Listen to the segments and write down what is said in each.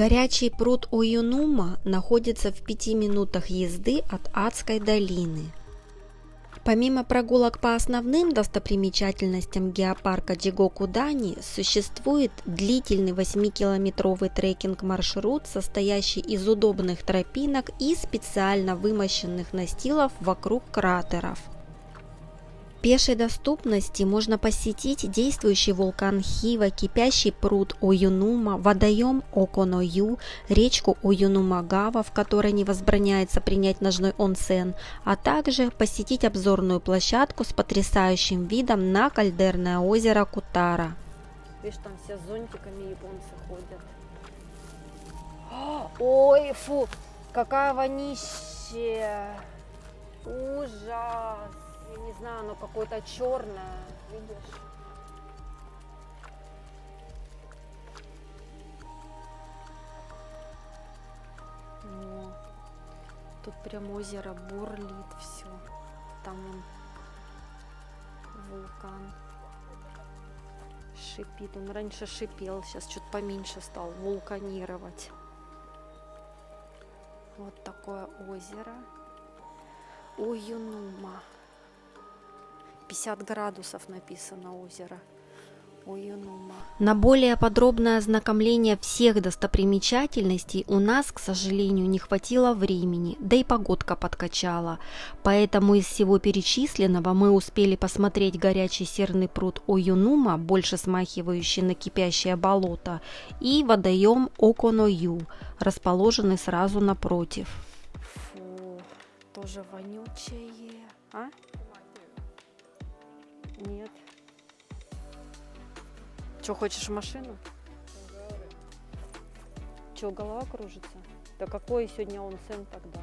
Горячий пруд Оюнума находится в 5 минутах езды от Адской долины. Помимо прогулок по основным достопримечательностям геопарка Джигокудани, существует длительный 8-километровый трекинг-маршрут, состоящий из удобных тропинок и специально вымощенных настилов вокруг кратеров. В пешей доступности можно посетить действующий вулкан Хива, кипящий пруд Оюнума, водоем Оконою, речку Оюнумагава, в которой не возбраняется принять ножной онсен, а также посетить обзорную площадку с потрясающим видом на кальдерное озеро Кутара. Видишь, там все с зонтиками японцы ходят. Ой, фу, какая вонища! Ужас! Я не знаю, оно какое-то черное, видишь? О, тут прям озеро бурлит все. Там он, вулкан шипит. Он раньше шипел, сейчас чуть поменьше стал вулканировать. Вот такое озеро Оюнума. 50 градусов написано озеро Оюнума. На более подробное ознакомление всех достопримечательностей у нас, к сожалению, не хватило времени, да и погодка подкачала. Поэтому из всего перечисленного мы успели посмотреть горячий серный пруд Оюнума, больше смахивающий на кипящее болото, и водоем Оконою, расположенный сразу напротив. Фу, тоже вонючее. А? Нет. Че, хочешь в машину? Че, голова кружится? Да какой сегодня онсен тогда?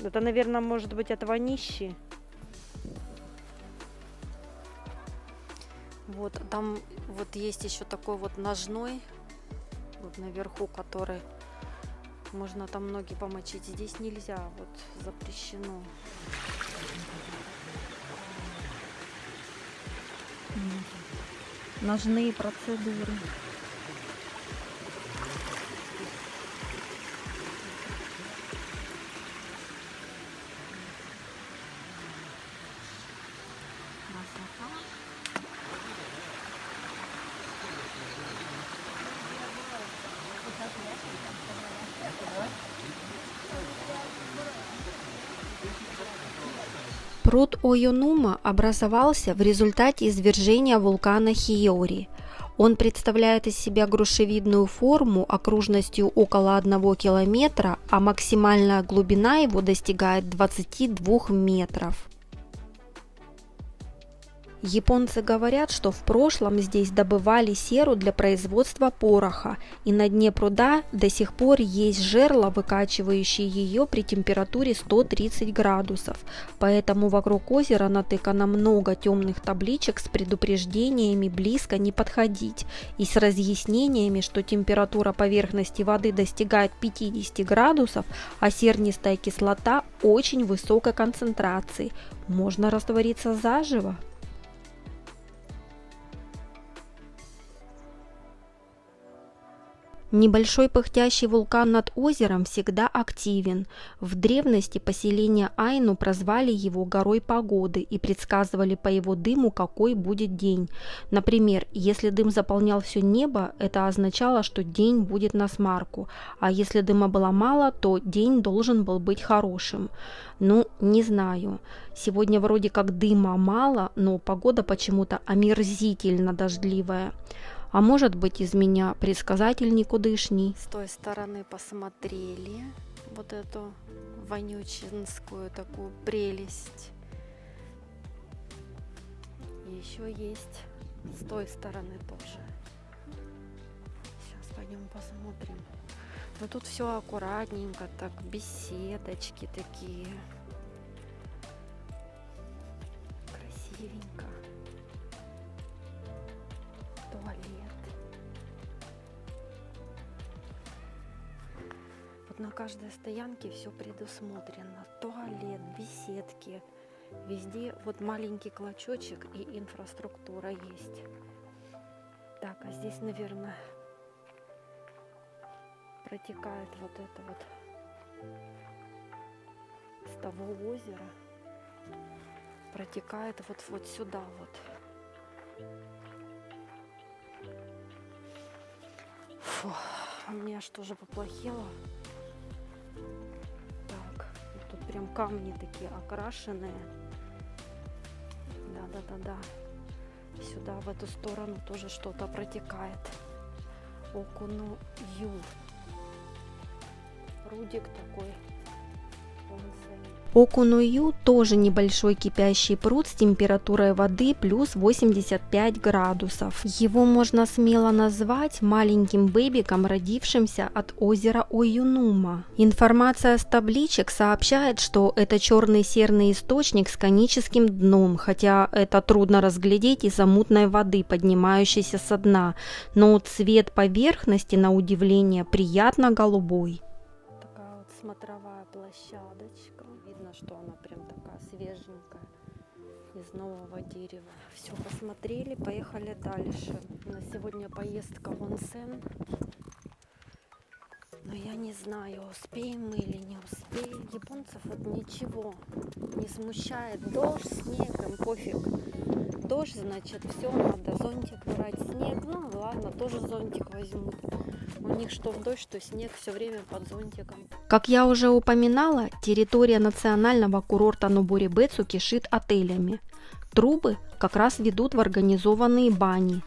Это, наверное, может быть от вонищи. Вот, там вот есть еще такой вот ножной, вот наверху, который можно там ноги помочить. Здесь нельзя, вот запрещено. Ножные процедуры. Пруд Оюнума образовался в результате извержения вулкана Хиори. Он представляет из себя грушевидную форму окружностью около 1 километра, а максимальная глубина его достигает 22 метров. Японцы говорят, что в прошлом здесь добывали серу для производства пороха, и на дне пруда до сих пор есть жерла, выкачивающие ее при температуре 130 градусов, поэтому вокруг озера натыкано много темных табличек с предупреждениями близко не подходить и с разъяснениями, что температура поверхности воды достигает 50 градусов, а сернистая кислота очень высокой концентрации. Можно раствориться заживо. Небольшой пыхтящий вулкан над озером всегда активен. В древности поселение Айну прозвали его горой погоды и предсказывали по его дыму, какой будет день. Например, если дым заполнял все небо, это означало, что день будет насмарку, а если дыма было мало, то день должен был быть хорошим. Ну, не знаю. Сегодня вроде как дыма мало, но погода почему-то омерзительно дождливая. А может быть, из меня предсказатель никудышний. С той стороны посмотрели вот эту вонючинскую такую прелесть. Еще есть с той стороны тоже. Сейчас пойдем посмотрим. Но тут все аккуратненько, так, беседочки такие. Красивенько. Туалет. Вот на каждой стоянке все предусмотрено. Туалет, беседки. Везде вот маленький клочочек и инфраструктура есть. Так, а здесь, наверное, протекает вот это вот с того озера, протекает вот сюда вот. Фу, у меня аж тоже поплохело. Так, тут прям камни такие окрашенные. Да. Сюда, в эту сторону тоже что-то протекает. Окуну-ю. Рудик такой. Окуну-ю тоже небольшой кипящий пруд с температурой воды плюс 85 градусов. Его можно смело назвать маленьким бэбиком, родившимся от озера Оюнума. Информация с табличек сообщает, что это черный серный источник с коническим дном, хотя это трудно разглядеть из-за мутной воды, поднимающейся со дна, но цвет поверхности, на удивление, приятно голубой. Такая вот смотровая площадочка. Видно, что она прям такая свеженькая, из нового дерева. Все, посмотрели, поехали дальше. На сегодня поездка в онсен. Но я не знаю, успеем мы или не успеем. Японцев вот ничего не смущает. Дождь, снег, им пофиг. Дождь, значит, все, надо зонтик брать. Снег, ну ладно, тоже зонтик возьмут. У них что дождь, что снег, все время под зонтиком. Как я уже упоминала, территория национального курорта Ноборибэцу кишит отелями. Трубы как раз ведут в организованные бани.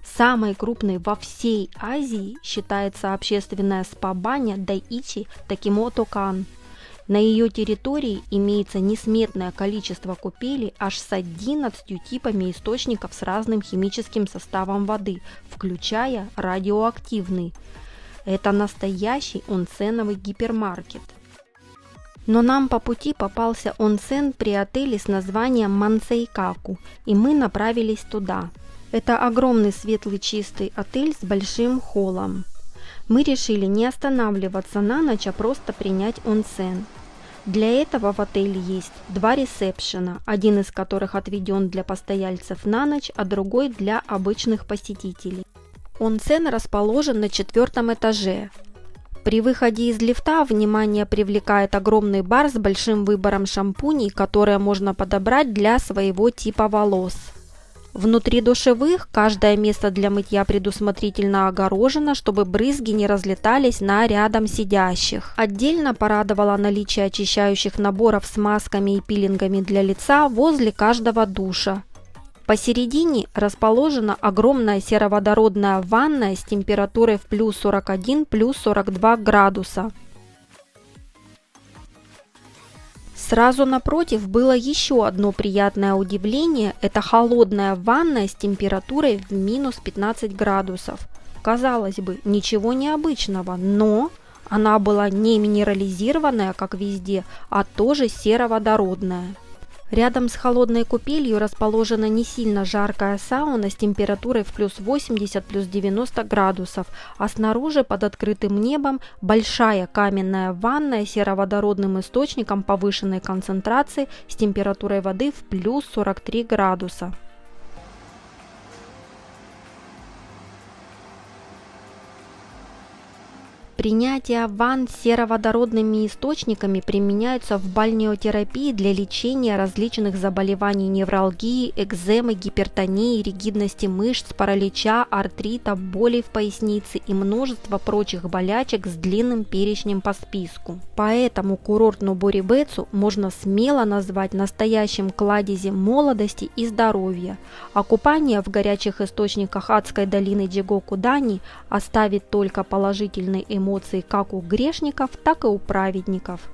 Самой крупной во всей Азии считается общественная спа-баня Дайичи Такимото-кан. На ее территории имеется несметное количество купелей аж с 11 типами источников с разным химическим составом воды, включая радиоактивный. Это настоящий онсеновый гипермаркет. Но нам по пути попался онсен при отеле с названием Мансэйкаку, и мы направились туда. Это огромный светлый чистый отель с большим холлом. Мы решили не останавливаться на ночь, а просто принять онсен. Для этого в отеле есть 2 ресепшена, один из которых отведен для постояльцев на ночь, а другой для обычных посетителей. Онсен расположен на 4-м этаже. При выходе из лифта внимание привлекает огромный бар с большим выбором шампуней, которые можно подобрать для своего типа волос. Внутри душевых каждое место для мытья предусмотрительно огорожено, чтобы брызги не разлетались на рядом сидящих. Отдельно порадовало наличие очищающих наборов с масками и пилингами для лица возле каждого душа. Посередине расположена огромная сероводородная ванная с температурой в плюс 41, плюс 42 градуса. Сразу напротив было еще одно приятное удивление – это холодная ванная с температурой в минус 15 градусов. Казалось бы, ничего необычного, но она была не минерализированная, как везде, а тоже сероводородная. Рядом с холодной купелью расположена не сильно жаркая сауна с температурой в плюс 80, плюс 90 градусов, а снаружи под открытым небом большая каменная ванная с сероводородным источником повышенной концентрации с температурой воды в плюс 43 градуса. Принятие ванн с сероводородными источниками применяются в бальнеотерапии для лечения различных заболеваний невралгии, экземы, гипертонии, ригидности мышц, паралича, артрита, болей в пояснице и множество прочих болячек с длинным перечнем по списку. Поэтому курорт Ноборибэцу можно смело назвать настоящим кладезем молодости и здоровья, а купание в горячих источниках адской долины Джигокудани оставит только положительные эмоции как у грешников, так и у праведников.